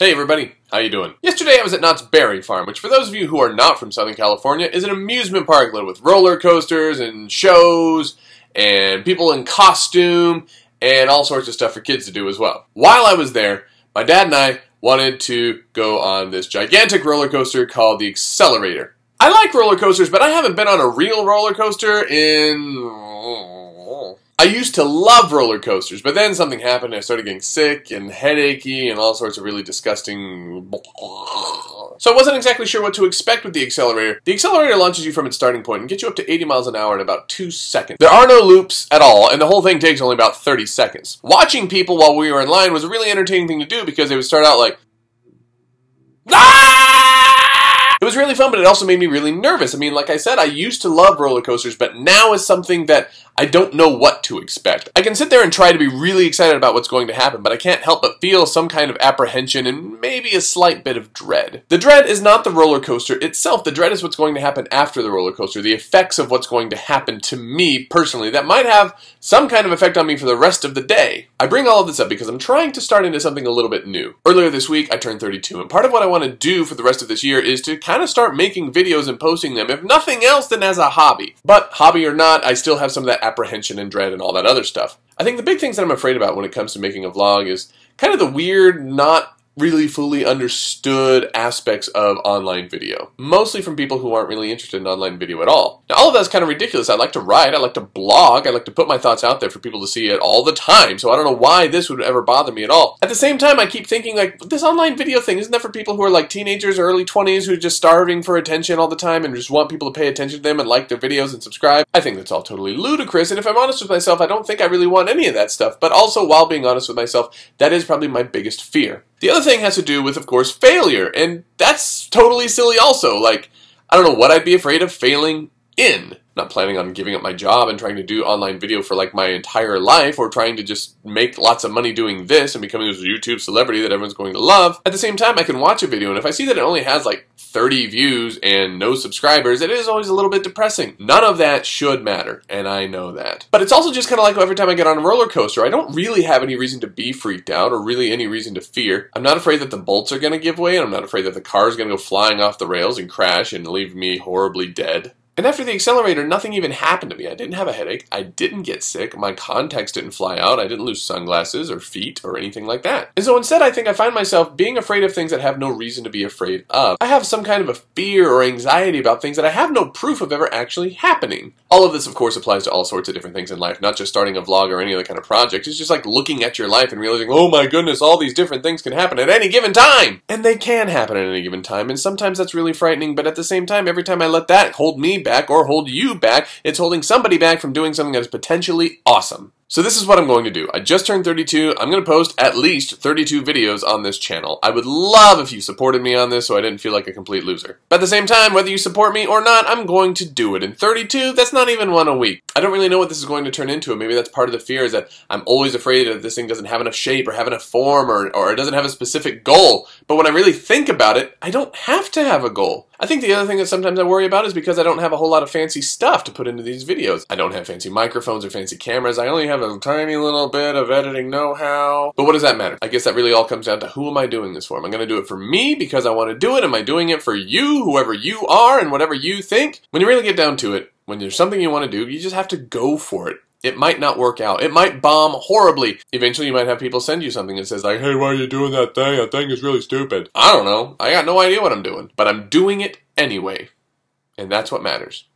Hey everybody, how you doing? Yesterday I was at Knott's Berry Farm, which for those of you who are not from Southern California is an amusement park littered with roller coasters and shows and people in costume and all sorts of stuff for kids to do as well. While I was there, my dad and I wanted to go on this gigantic roller coaster called the Accelerator. I like roller coasters, but I haven't been on a real roller coaster in... I used to love roller coasters, but then something happened and I started getting sick and headachy and all sorts of really disgusting... So I wasn't exactly sure what to expect with the Accelerator. The Accelerator launches you from its starting point and gets you up to 80 miles an hour in about 2 seconds. There are no loops at all, and the whole thing takes only about 30 seconds. Watching people while we were in line was a really entertaining thing to do because they would start out like... It was really fun, but it also made me really nervous. I mean, like I said, I used to love roller coasters, but now is something that I don't know what to expect. I can sit there and try to be really excited about what's going to happen, but I can't help but feel some kind of apprehension and maybe a slight bit of dread. The dread is not the roller coaster itself. The dread is what's going to happen after the roller coaster, the effects of what's going to happen to me personally that might have some kind of effect on me for the rest of the day. I bring all of this up because I'm trying to start into something a little bit new. Earlier this week, I turned 32, and part of what I want to do for the rest of this year is to kind of start making videos and posting them, if nothing else then as a hobby. But hobby or not, I still have some of that apprehension and dread and all that other stuff. I think the big things that I'm afraid about when it comes to making a vlog is kind of the weird, not really fully understood aspects of online video. Mostly from people who aren't really interested in online video at all. Now all of that's kind of ridiculous. I like to write, I like to blog, I like to put my thoughts out there for people to see it all the time, so I don't know why this would ever bother me at all. At the same time, I keep thinking like, this online video thing, isn't that for people who are like teenagers or early 20s who are just starving for attention all the time and just want people to pay attention to them and like their videos and subscribe? I think that's all totally ludicrous, and if I'm honest with myself, I don't think I really want any of that stuff, but also while being honest with myself, that is probably my biggest fear. The other thing has to do with, of course, failure, and that's totally silly also. Like, I don't know what I'd be afraid of failing in. Not planning on giving up my job and trying to do online video for like my entire life, or trying to just make lots of money doing this and becoming this YouTube celebrity that everyone's going to love. At the same time, I can watch a video, and if I see that it only has like 30 views and no subscribers, it is always a little bit depressing. None of that should matter, and I know that. But it's also just kind of like every time I get on a roller coaster, I don't really have any reason to be freaked out or really any reason to fear. I'm not afraid that the bolts are going to give way, and I'm not afraid that the car is going to go flying off the rails and crash and leave me horribly dead. And after the Accelerator, nothing even happened to me. I didn't have a headache, I didn't get sick, my contacts didn't fly out, I didn't lose sunglasses or feet or anything like that. And so instead I think I find myself being afraid of things that I have no reason to be afraid of. I have some kind of a fear or anxiety about things that I have no proof of ever actually happening. All of this of course applies to all sorts of different things in life, not just starting a vlog or any other kind of project. It's just like looking at your life and realizing, oh my goodness, all these different things can happen at any given time! And they can happen at any given time, and sometimes that's really frightening, but at the same time, every time I let that hold me back or hold you back, it's holding somebody back from doing something that is potentially awesome. So this is what I'm going to do. I just turned 32. I'm going to post at least 32 videos on this channel. I would love if you supported me on this so I didn't feel like a complete loser. But at the same time, whether you support me or not, I'm going to do it. And 32, that's not even one a week. I don't really know what this is going to turn into, and maybe that's part of the fear, is that I'm always afraid that this thing doesn't have enough shape or have enough form or it doesn't have a specific goal. But when I really think about it, I don't have to have a goal. I think the other thing that sometimes I worry about is because I don't have a whole lot of fancy stuff to put into these videos. I don't have fancy microphones or fancy cameras. I only have a tiny little bit of editing know-how. But what does that matter? I guess that really all comes down to who am I doing this for? Am I going to do it for me because I want to do it? Am I doing it for you, whoever you are, and whatever you think? When you really get down to it, when there's something you want to do, you just have to go for it. It might not work out. It might bomb horribly. Eventually you might have people send you something that says like, hey, why are you doing that thing? That thing is really stupid. I don't know. I got no idea what I'm doing. But I'm doing it anyway. And that's what matters.